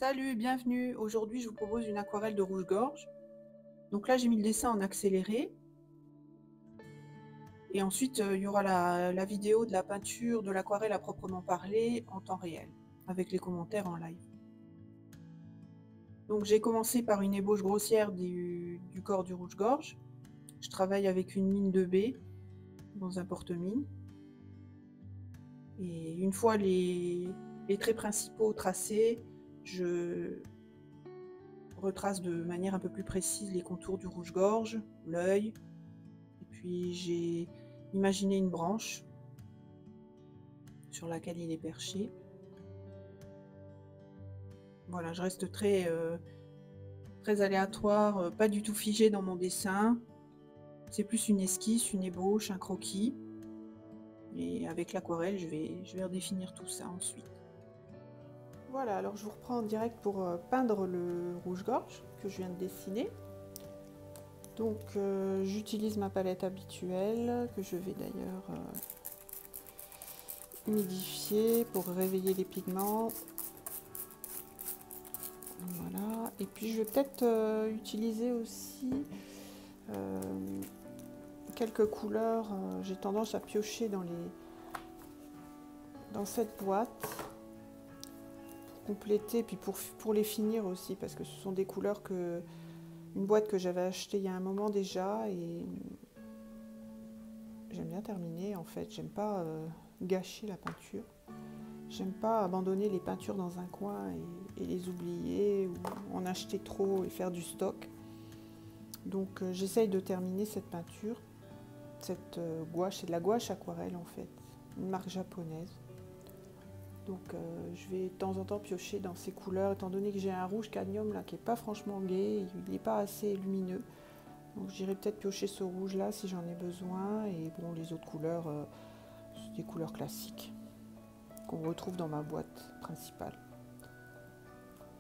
Salut, bienvenue. Aujourd'hui, je vous propose une aquarelle de rouge-gorge. Donc là, j'ai mis le dessin en accéléré. Et ensuite, il y aura la vidéo de la peinture de l'aquarelle à proprement parler en temps réel, avec les commentaires en live. Donc j'ai commencé par une ébauche grossière du corps du rouge-gorge. Je travaille avec une mine 2B dans un porte-mine. Et une fois les traits principaux tracés, je retrace de manière un peu plus précise les contours du rouge-gorge, l'œil. Et puis j'ai imaginé une branche sur laquelle il est perché. Voilà, je reste très aléatoire, pas du tout figé dans mon dessin. C'est plus une esquisse, une ébauche, un croquis. Et avec l'aquarelle, je vais redéfinir tout ça ensuite. Voilà, alors je vous reprends en direct pour peindre le rouge-gorge que je viens de dessiner. Donc j'utilise ma palette habituelle, que je vais d'ailleurs humidifier pour réveiller les pigments. Voilà, et puis je vais peut-être utiliser aussi quelques couleurs. J'ai tendance à piocher dans cette boîte pour compléter, puis pour les finir aussi, parce que ce sont des couleurs une boîte que j'avais achetée il y a un moment déjà, et j'aime bien terminer en fait. J'aime pas gâcher la peinture. J'aime pas abandonner les peintures dans un coin et les oublier, ou en acheter trop et faire du stock. Donc j'essaye de terminer cette peinture, cette gouache. C'est de la gouache aquarelle en fait, une marque japonaise. Donc je vais de temps en temps piocher dans ces couleurs, étant donné que j'ai un rouge cadmium là qui n'est pas franchement gai, il n'est pas assez lumineux. Donc j'irai peut-être piocher ce rouge là si j'en ai besoin, et bon, les autres couleurs, c'est des couleurs classiques qu'on retrouve dans ma boîte principale.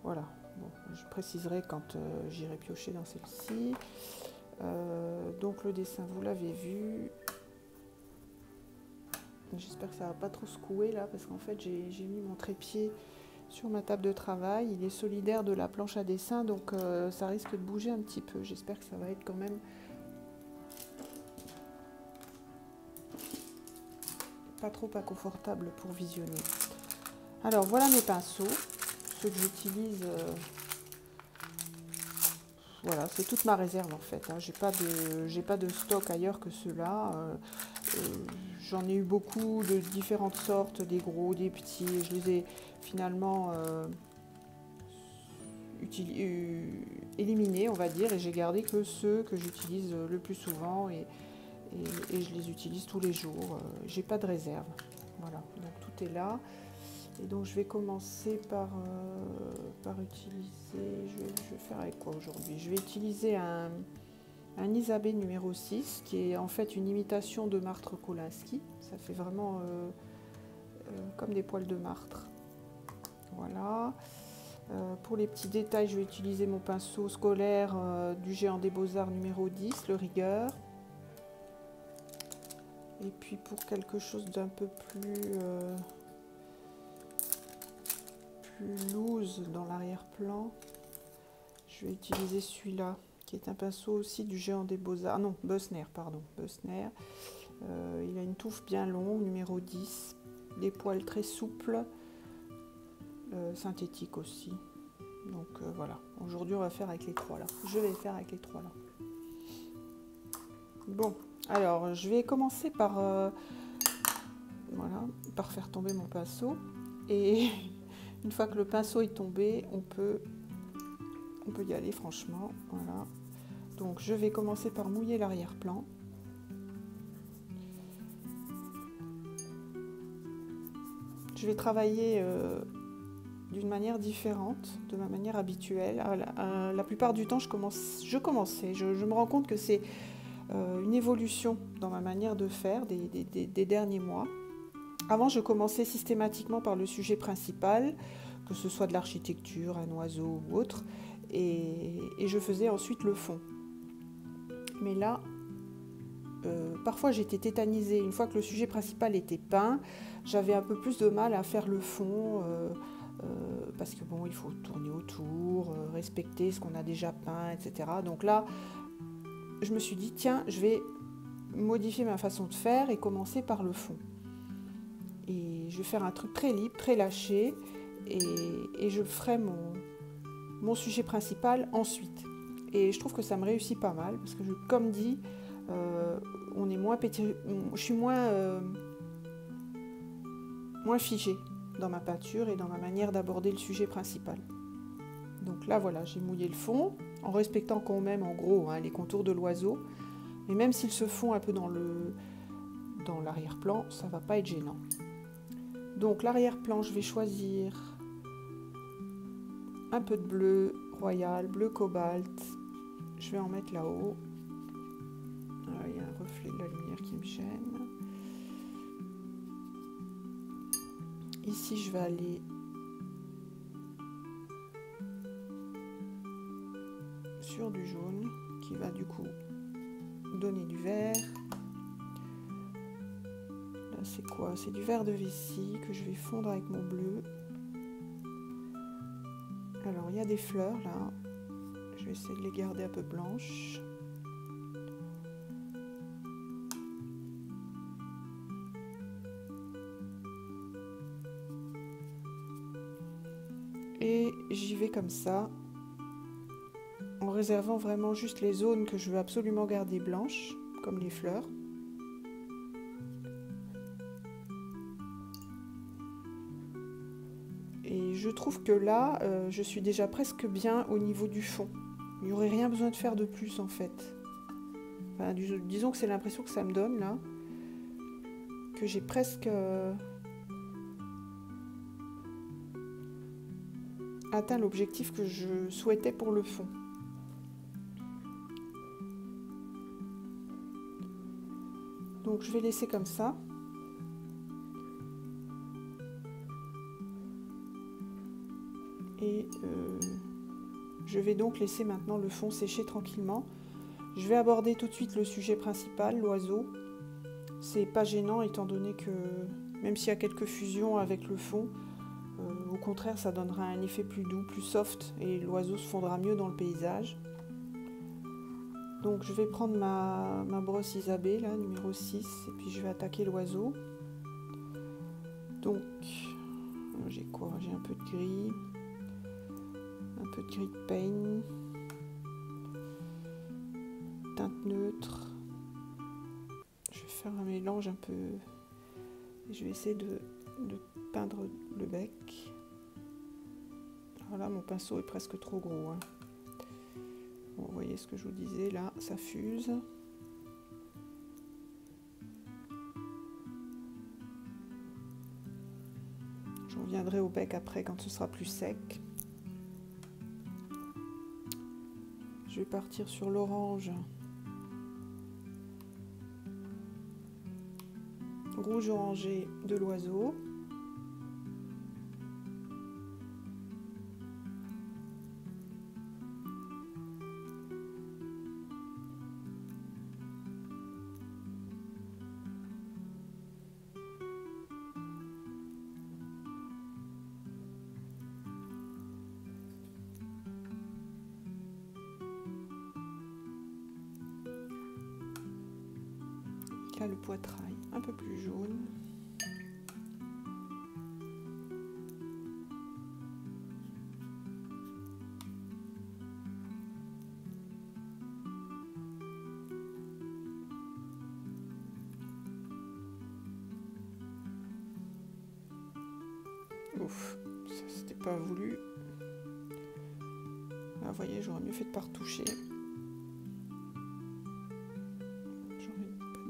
Voilà, bon, je préciserai quand j'irai piocher dans celle-ci. Donc le dessin, vous l'avez vu. J'espère que ça va pas trop secouer là, parce qu'en fait j'ai mis mon trépied sur ma table de travail. Il est solidaire de la planche à dessin, donc ça risque de bouger un petit peu. J'espère que ça va être quand même pas trop inconfortable pour visionner. Alors voilà mes pinceaux, ceux que j'utilise. Voilà, c'est toute ma réserve en fait. Hein. J'ai pas de stock ailleurs que ceux-là. J'en ai eu beaucoup de différentes sortes, des gros, des petits. Je les ai finalement éliminés, on va dire, et j'ai gardé que ceux que j'utilise le plus souvent, et je les utilise tous les jours. J'ai pas de réserve. Voilà, donc tout est là. Et donc je vais commencer par utiliser, je vais faire avec quoi aujourd'hui? Je vais utiliser un Isabey numéro 6, qui est en fait une imitation de martre Kolinsky. Ça fait vraiment comme des poils de martre. Voilà. Pour les petits détails, je vais utiliser mon pinceau scolaire du Géant des Beaux-Arts numéro 10, le Rigueur. Et puis pour quelque chose d'un peu plus loose dans l'arrière-plan, je vais utiliser celui-là, qui est un pinceau aussi du Géant des Beaux-Arts, non, Bessner, pardon, Bessner. Il a une touffe bien longue, numéro 10, des poils très souples, synthétiques aussi. Donc voilà, aujourd'hui on va faire avec les trois là. Je vais faire avec les trois là. Bon, alors je vais commencer par, voilà, par faire tomber mon pinceau. Et une fois que le pinceau est tombé, on peut y aller franchement. Voilà. Donc je vais commencer par mouiller l'arrière-plan. Je vais travailler d'une manière différente, de ma manière habituelle. La plupart du temps, je me rends compte que c'est une évolution dans ma manière de faire des derniers mois. Avant, je commençais systématiquement par le sujet principal, que ce soit de l'architecture, un oiseau ou autre, et je faisais ensuite le fond. Mais là, parfois j'étais tétanisée. Une fois que le sujet principal était peint, j'avais un peu plus de mal à faire le fond, parce que bon, il faut tourner autour, respecter ce qu'on a déjà peint, etc. Donc là, je me suis dit, tiens, je vais modifier ma façon de faire et commencer par le fond. Et je vais faire un truc très libre, très lâché, et je ferai mon sujet principal ensuite. Et je trouve que ça me réussit pas mal, parce que comme dit, on est moins je suis moins figée dans ma peinture et dans ma manière d'aborder le sujet principal. Donc là, voilà, j'ai mouillé le fond, en respectant quand même, en gros, hein, les contours de l'oiseau. Mais même s'ils se font un peu dans l'arrière-plan, ça ne va pas être gênant. Donc l'arrière-plan, je vais choisir un peu de bleu royal, bleu cobalt. Je vais en mettre là-haut. Il y a un reflet de la lumière qui me gêne. Ici, je vais aller sur du jaune qui va du coup donner du vert. Là, c'est quoi? C'est du vert de vessie que je vais fondre avec mon bleu. Alors, il y a des fleurs là. Je vais essayer de les garder un peu blanches. Et j'y vais comme ça, en réservant vraiment juste les zones que je veux absolument garder blanches, comme les fleurs. Et je trouve que là, je suis déjà presque bien au niveau du fond. Il n'y aurait rien besoin de faire de plus en fait. Enfin, disons que c'est l'impression que ça me donne là, que j'ai presque atteint l'objectif que je souhaitais pour le fond. Donc je vais laisser comme ça. Et je vais donc laisser maintenant le fond sécher tranquillement. Je vais aborder tout de suite le sujet principal, l'oiseau. C'est pas gênant étant donné que même s'il y a quelques fusions avec le fond, au contraire ça donnera un effet plus doux, plus soft et l'oiseau se fondra mieux dans le paysage. Donc je vais prendre ma brosse Isabée, là, numéro 6, et puis je vais attaquer l'oiseau. Donc j'ai quoi? J'ai un peu de gris. Un peu de gris de paint, teinte neutre. Je vais faire un mélange un peu. Et je vais essayer de peindre le bec. Alors là, mon pinceau est presque trop gros. Hein. Bon, vous voyez ce que je vous disais, là, ça fuse. Je reviendrai au bec après quand ce sera plus sec. Je vais partir sur l'orange, rouge orangé de l'oiseau. Là, le poitrail un peu plus jaune. Ouf, ça c'était pas voulu. Là, vous voyez, j'aurais mieux fait de pas retoucher.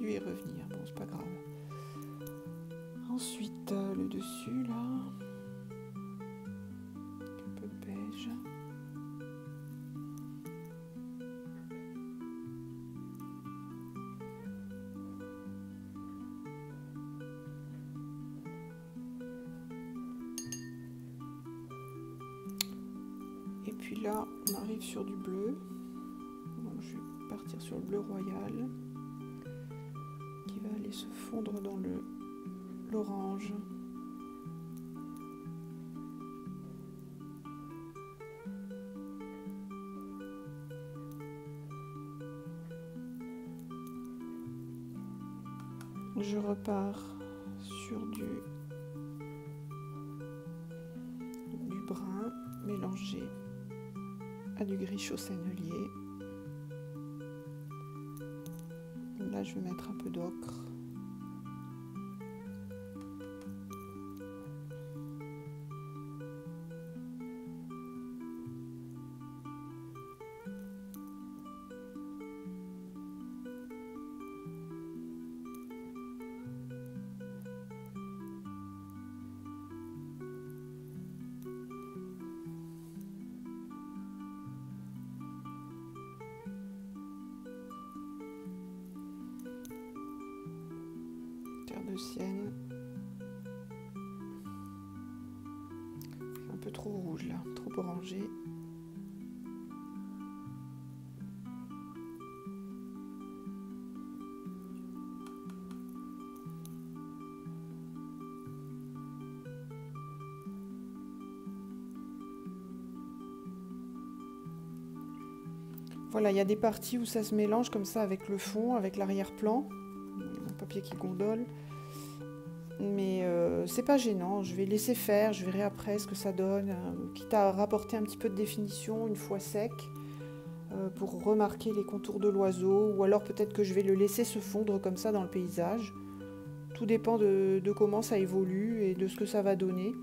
Y revenir, bon c'est pas grave. Ensuite le dessus là, un peu de beige. Et puis là on arrive sur du bleu, donc je vais partir sur le bleu royal. Va aller se fondre dans l'orange. Je repars sur du brun mélangé à du gris chaud sennelier. Là, je vais mettre un peu d'ocre. De sienne. C'est un peu trop rouge là, trop orangé. Voilà, il y a des parties où ça se mélange comme ça avec le fond, avec l'arrière-plan. Un papier qui gondole. Mais c'est pas gênant, je vais laisser faire, je verrai après ce que ça donne, quitte à rapporter un petit peu de définition une fois sec, pour remarquer les contours de l'oiseau, ou alors peut-être que je vais le laisser se fondre comme ça dans le paysage. Tout dépend de comment ça évolue et de ce que ça va donner,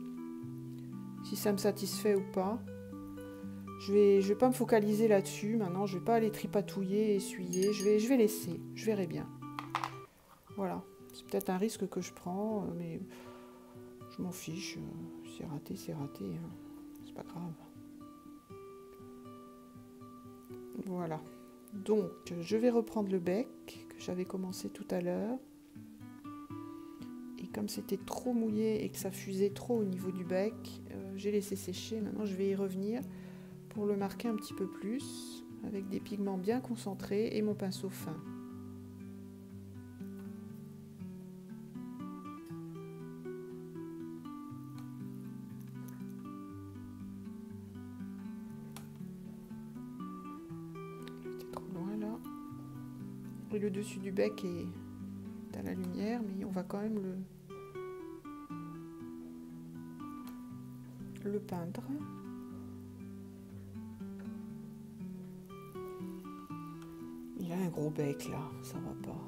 si ça me satisfait ou pas. Je vais pas me focaliser là-dessus, maintenant je vais pas aller tripatouiller, essuyer, je vais laisser, je verrai bien. Voilà. C'est peut-être un risque que je prends, mais je m'en fiche. C'est raté, hein. C'est pas grave. Voilà. Donc, je vais reprendre le bec que j'avais commencé tout à l'heure. Et comme c'était trop mouillé et que ça fusait trop au niveau du bec, j'ai laissé sécher. Maintenant, je vais y revenir pour le marquer un petit peu plus, avec des pigments bien concentrés et mon pinceau fin. Et le dessus du bec est à la lumière, mais on va quand même le peindre. Il a un gros bec là, ça va pas.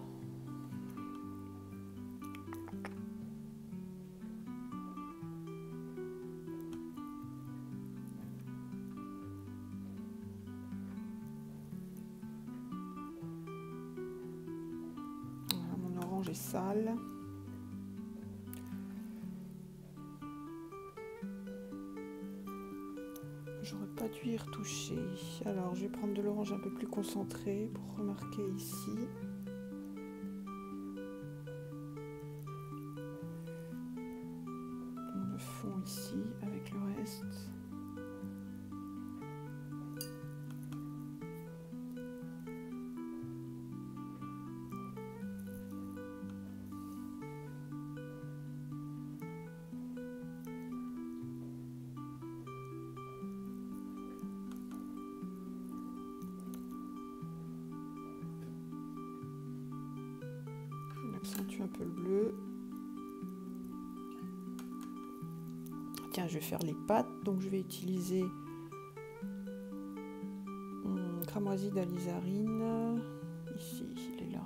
Voilà, mon orange est sale. J'aurais pas dû y retoucher. Alors, je vais prendre de l'orange un peu plus concentré pour remarquer ici. Le fond ici avec le reste. Accentue un peu le bleu. Tiens, je vais faire les pattes, donc je vais utiliser cramoisi d'alizarine. Ici, il est là.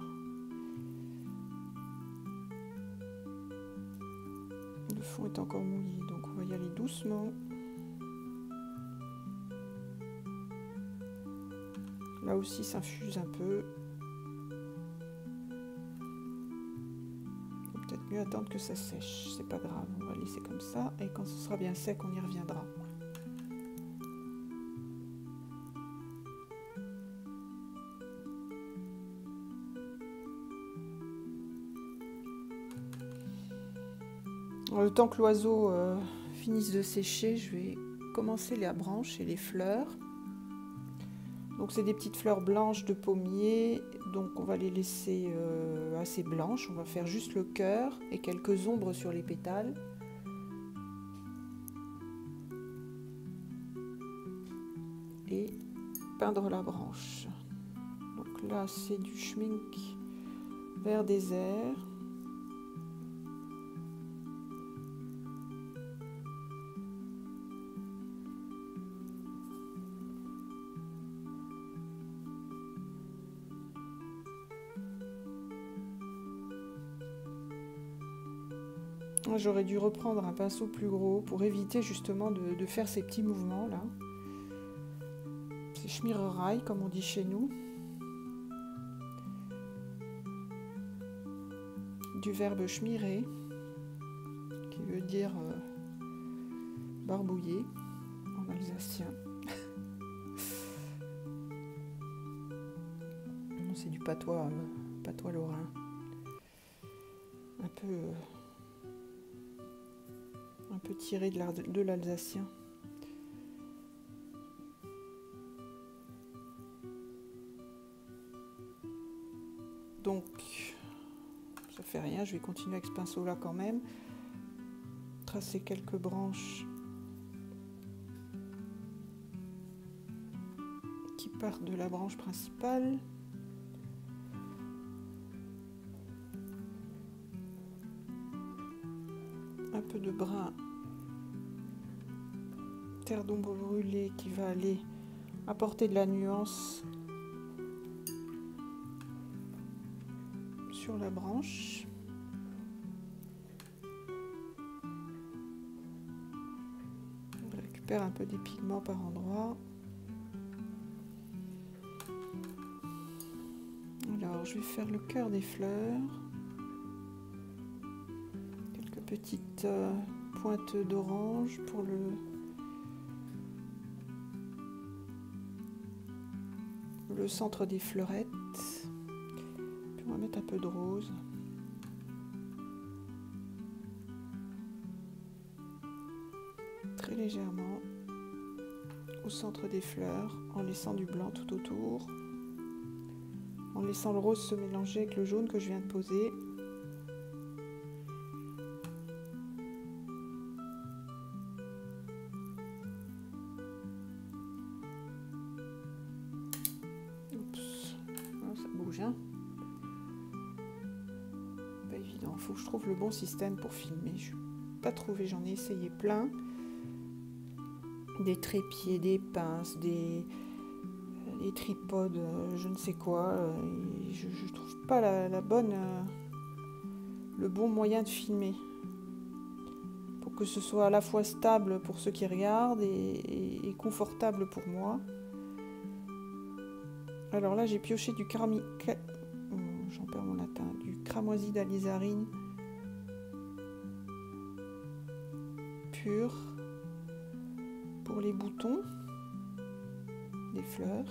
Le fond est encore mouillé, donc on va y aller doucement. Là aussi, ça infuse un peu. Peut-être mieux attendre que ça sèche, c'est pas grave, on va laisser comme ça et quand ce sera bien sec, on y reviendra. Le temps que l'oiseau finisse de sécher, je vais commencer la branche et les fleurs. Donc c'est des petites fleurs blanches de pommier, donc on va les laisser assez blanches. On va faire juste le cœur et quelques ombres sur les pétales. Et peindre la branche. Donc là c'est du schmink vert désert. J'aurais dû reprendre un pinceau plus gros pour éviter justement de faire ces petits mouvements là. C'est Schmiererei comme on dit chez nous. Du verbe schmirer, qui veut dire barbouiller en alsacien. C'est du patois lorrain. Un peu tiré de l'alsacien. Donc, ça fait rien, je vais continuer avec ce pinceau-là quand même. Tracer quelques branches qui partent de la branche principale. Un peu de brun terre d'ombre brûlée qui va aller apporter de la nuance sur la branche. On récupère un peu des pigments par endroits. Alors je vais faire le cœur des fleurs. Quelques petites pointes d'orange pour le centre des fleurettes. Puis on va mettre un peu de rose. Très légèrement au centre des fleurs, en laissant du blanc tout autour. En laissant le rose se mélanger avec le jaune que je viens de poser. Oups, ah, ça bouge, hein. Pas évident, il faut que je trouve le bon système pour filmer. Je n'ai pas trouvé, j'en ai essayé plein. Des trépieds, des pinces, des tripodes, je ne sais quoi. Je ne trouve pas le bon moyen de filmer. Pour que ce soit à la fois stable pour ceux qui regardent et confortable pour moi. Alors là, j'ai pioché du j'en perds mon latin, du cramoisi d'alizarine pur pour les boutons des fleurs,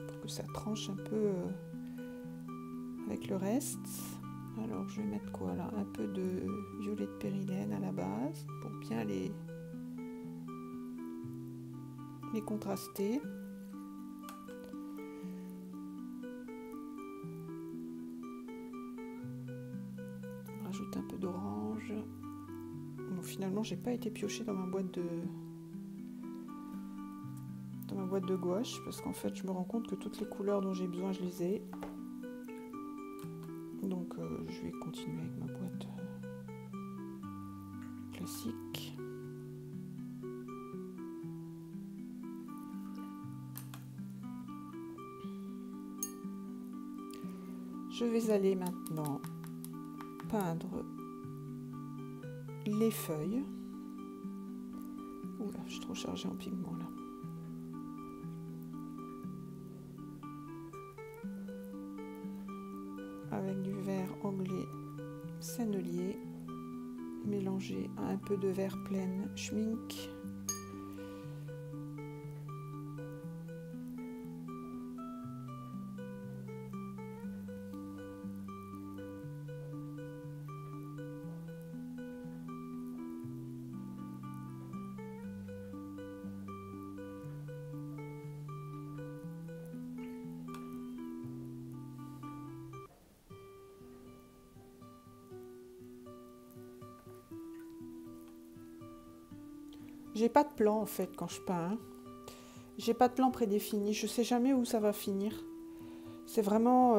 pour que ça tranche un peu avec le reste. Alors je vais mettre quoi là? Un peu de violet de péridène à la base pour bien les contraster. On rajoute un peu d'orange. Bon, finalement j'ai pas été piochée dans ma boîte de gouache parce qu'en fait je me rends compte que toutes les couleurs dont j'ai besoin je les ai. Donc je vais continuer avec ma boîte classique. Je vais aller maintenant peindre les feuilles. Oula, je suis trop chargée en pigments là. Avec du vert anglais sennelier mélangé à un peu de vert plein schmink. J'ai pas de plan en fait quand je peins. Hein. J'ai pas de plan prédéfini. Je sais jamais où ça va finir. C'est vraiment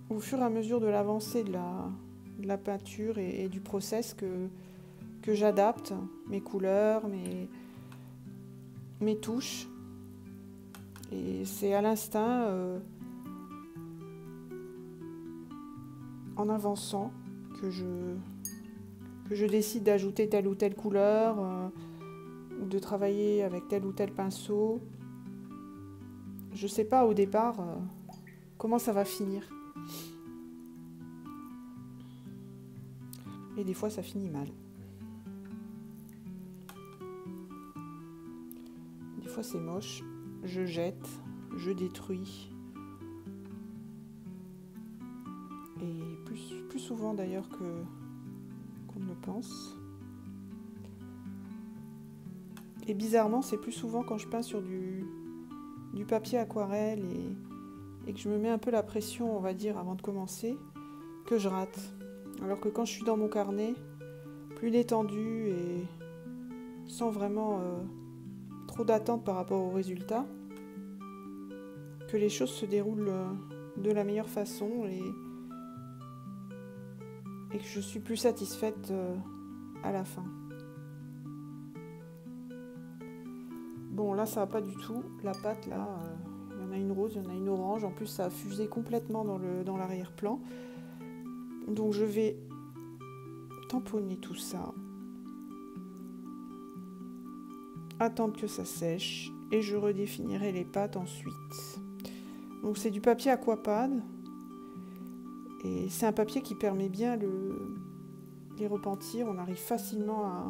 au fur et à mesure de l'avancée de la peinture et du process que j'adapte mes couleurs, mes touches. Et c'est à l'instinct en avançant que je décide d'ajouter telle ou telle couleur ou de travailler avec tel ou tel pinceau. Je ne sais pas au départ comment ça va finir. Et des fois ça finit mal. Des fois c'est moche, je jette, je détruis. Et plus souvent d'ailleurs qu'on ne le pense. Et bizarrement, c'est plus souvent quand je peins sur du papier aquarelle et que je me mets un peu la pression, on va dire, avant de commencer, que je rate. Alors que quand je suis dans mon carnet, plus détendu et sans vraiment trop d'attente par rapport au résultat, que les choses se déroulent de la meilleure façon et que je suis plus satisfaite à la fin. Bon, là, ça va pas du tout. La pâte, là, il y en a une rose, il y en a une orange. En plus, ça a fusé complètement dans l'arrière-plan. Donc, je vais tamponner tout ça. Attendre que ça sèche. Et je redéfinirai les pâtes ensuite. Donc, c'est du papier Aquapad. Et c'est un papier qui permet bien les repentir. On arrive facilement à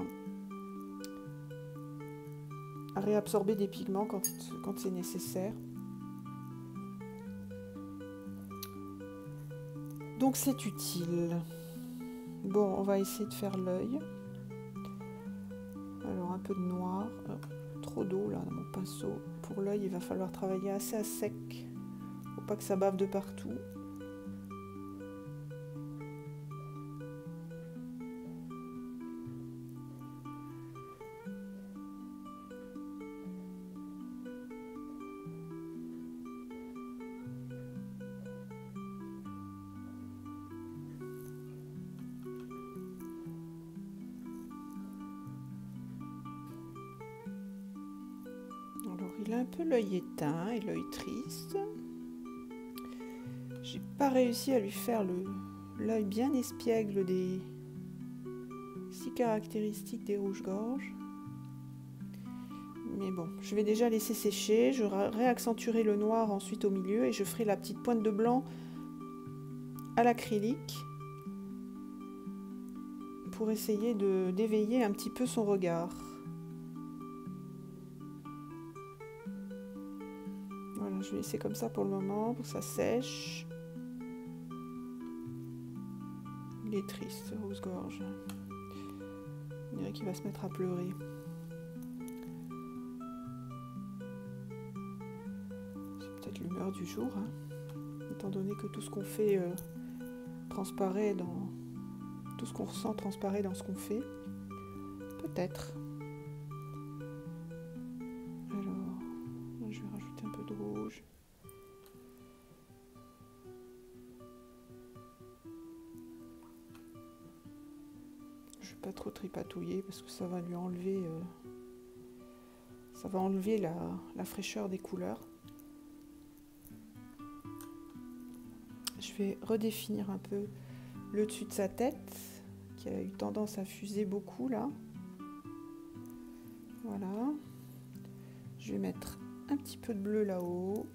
réabsorber des pigments quand c'est nécessaire. Donc c'est utile. Bon, on va essayer de faire l'œil. Alors un peu de noir. Trop d'eau là dans mon pinceau. Pour l'œil, il va falloir travailler assez à sec. Faut pas que ça bave de partout. Alors il a un peu l'œil éteint et l'œil triste. J'ai pas réussi à lui faire l'œil bien espiègle des si caractéristiques des rouges-gorges. Mais bon, je vais déjà laisser sécher, je réaccentuerai le noir ensuite au milieu et je ferai la petite pointe de blanc à l'acrylique pour essayer d'éveiller un petit peu son regard. Voilà, je vais laisser comme ça pour le moment, pour que ça sèche. Il est triste, rouge-gorge. On dirait qu'il va se mettre à pleurer. C'est peut-être l'humeur du jour, hein, étant donné que tout ce qu'on fait transparaît dans... Tout ce qu'on ressent transparaît dans ce qu'on fait. Peut-être. Alors, je vais rajouter un peu de rouge. Je ne vais pas trop tripatouiller parce que ça va lui enlever... ça va enlever la fraîcheur des couleurs. Je vais redéfinir un peu le dessus de sa tête, qui a eu tendance à fuser beaucoup là. Voilà. Je vais mettre un petit peu de bleu là-haut.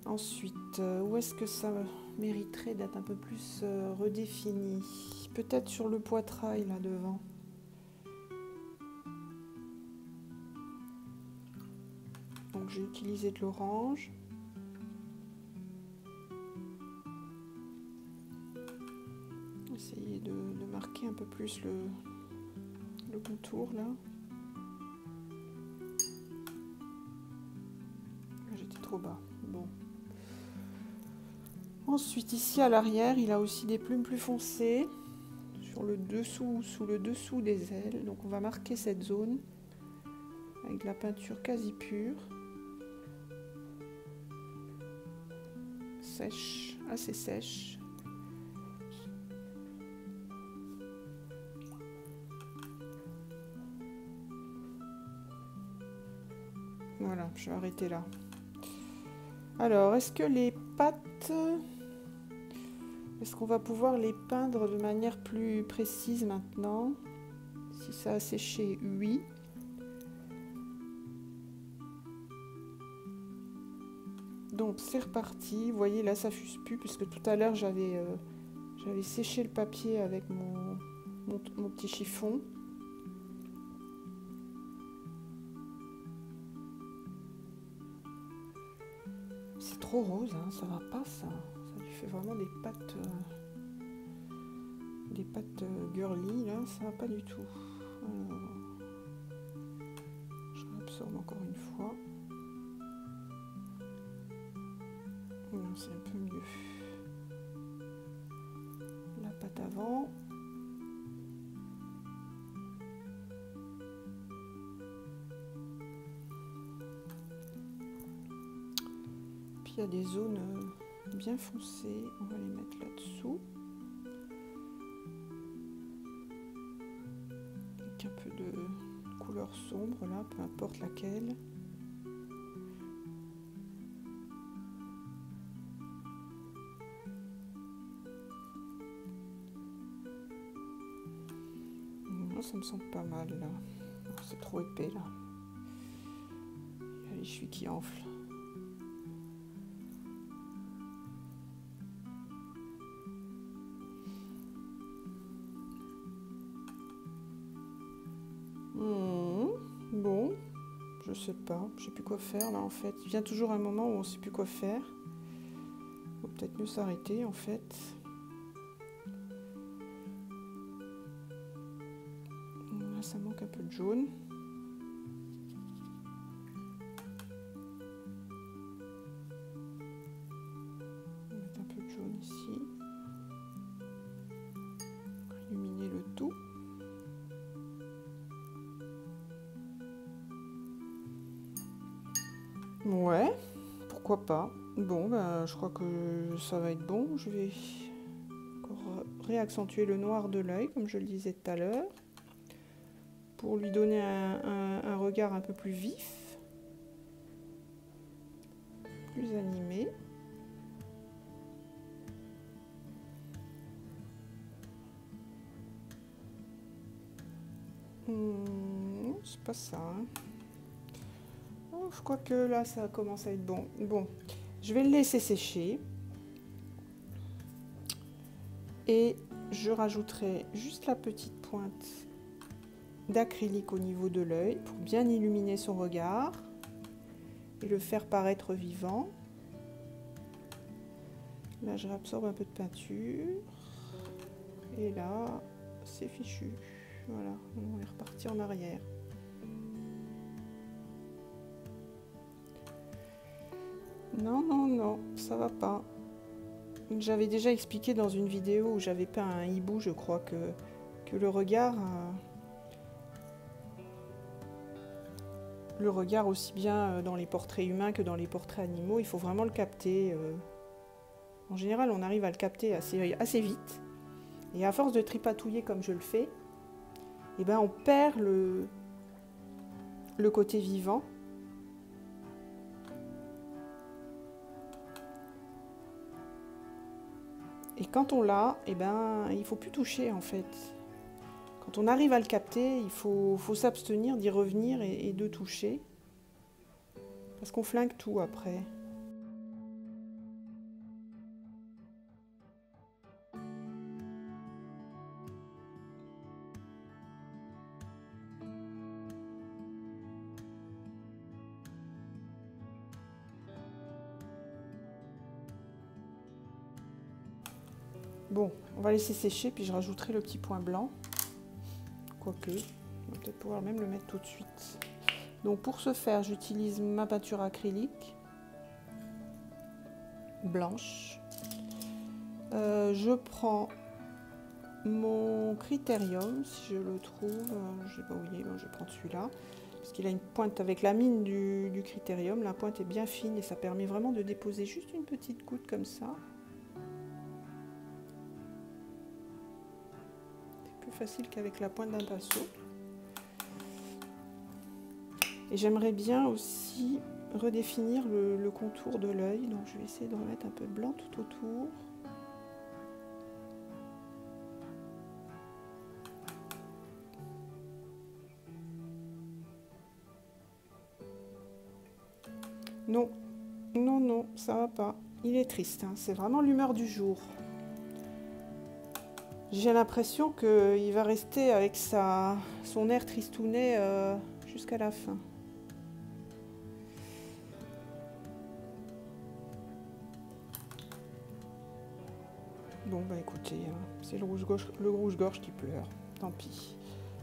Ensuite, où est-ce que ça mériterait d'être un peu plus redéfini? Peut-être sur le poitrail là devant. Donc j'ai utilisé de l'orange. Essayer de marquer un peu plus le contour là. J'étais trop bas. Bon. Ensuite, ici à l'arrière, il a aussi des plumes plus foncées sur le dessous, sous le dessous des ailes. Donc on va marquer cette zone avec de la peinture quasi pure. Sèche, assez sèche. Voilà, je vais arrêter là. Alors, est-ce que les pattes... Est-ce qu'on va pouvoir les peindre de manière plus précise maintenant? Si ça a séché, oui. Donc c'est reparti. Vous voyez, là ça fuse plus, puisque tout à l'heure j'avais séché le papier avec mon petit chiffon. C'est trop rose, hein, ça va pas ça. Ça lui fait vraiment des pattes girly, là, ça va pas du tout. Alors, je réabsorbe encore une fois. Non, c'est un peu mieux. La patte avant. Puis il y a des zones bien foncées, on va les mettre là-dessous. Avec un peu de couleur sombre là, peu importe laquelle. Ça me semble pas mal là. C'est trop épais là. Il y a les chevilles qui enflent. Bon, je sais pas. Je sais plus quoi faire là en fait. Il vient toujours un moment où on sait plus quoi faire. Faut peut-être mieux s'arrêter en fait. Là, ça manque un peu de jaune. On va mettre un peu de jaune ici. Illuminer le tout. Ouais, pourquoi pas. Bon, ben, je crois que ça va être bon. Je vais encore réaccentuer le noir de l'œil, comme je le disais tout à l'heure, pour lui donner un regard un peu plus vif, plus animé. C'est pas ça. Hein. Oh, je crois que là, ça commence à être bon. Bon, je vais le laisser sécher. Et je rajouterai juste la petite pointe d'acrylique au niveau de l'œil pour bien illuminer son regard et le faire paraître vivant. Là, je réabsorbe un peu de peinture. Et là, c'est fichu. Voilà, on est reparti en arrière. Non, non, non, ça va pas. J'avais déjà expliqué dans une vidéo où j'avais peint un hibou, je crois, que le regard aussi bien dans les portraits humains que dans les portraits animaux, il faut vraiment le capter. En général, on arrive à le capter assez vite. Et à force de tripatouiller comme je le fais, eh ben, on perd le côté vivant. Et quand on l'a, eh ben, il ne faut plus toucher en fait. Quand on arrive à le capter, il faut s'abstenir d'y revenir et de toucher. Parce qu'on flingue tout après. Bon, on va laisser sécher, puis je rajouterai le petit point blanc. Quoique, on va peut-être pouvoir même le mettre tout de suite. Donc pour ce faire, j'utilise ma peinture acrylique blanche. Je prends mon Critérium, si je le trouve. Je n'ai pas oublié, je vais prendre celui-là. Parce qu'il a une pointe avec la mine du Critérium. La pointe est bien fine et ça permet vraiment de déposer juste une petite goutte comme ça. C'est plus facile qu'avec la pointe d'un pinceau. Et j'aimerais bien aussi redéfinir le contour de l'œil. Donc je vais essayer de remettre un peu de blanc tout autour. Non, non, non, ça va pas. Il est triste, hein. C'est vraiment l'humeur du jour. J'ai l'impression qu'il va rester avec son air tristounet jusqu'à la fin. Bon, bah écoutez, hein, c'est le rouge-gorge qui pleure. Tant pis.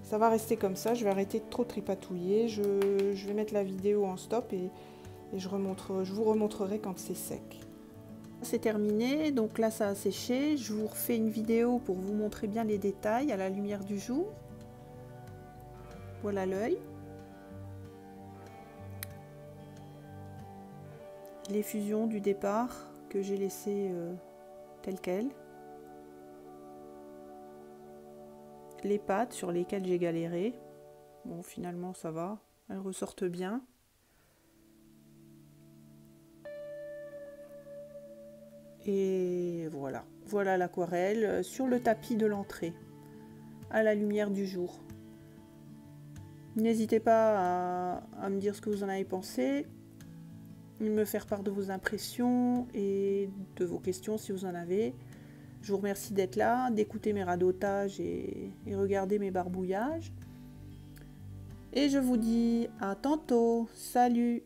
Ça va rester comme ça. Je vais arrêter de trop tripatouiller. Je vais mettre la vidéo en stop et je vous remontrerai quand c'est sec. C'est terminé, donc là ça a séché. Je vous refais une vidéo pour vous montrer bien les détails à la lumière du jour. Voilà l'œil. L'effusion du départ que j'ai laissé telle quelle. Les pattes sur lesquelles j'ai galéré. Bon, finalement ça va, elles ressortent bien. Et voilà, voilà l'aquarelle sur le tapis de l'entrée, à la lumière du jour. N'hésitez pas à me dire ce que vous en avez pensé, me faire part de vos impressions et de vos questions si vous en avez. Je vous remercie d'être là, d'écouter mes radotages et regarder mes barbouillages. Et je vous dis à tantôt. Salut!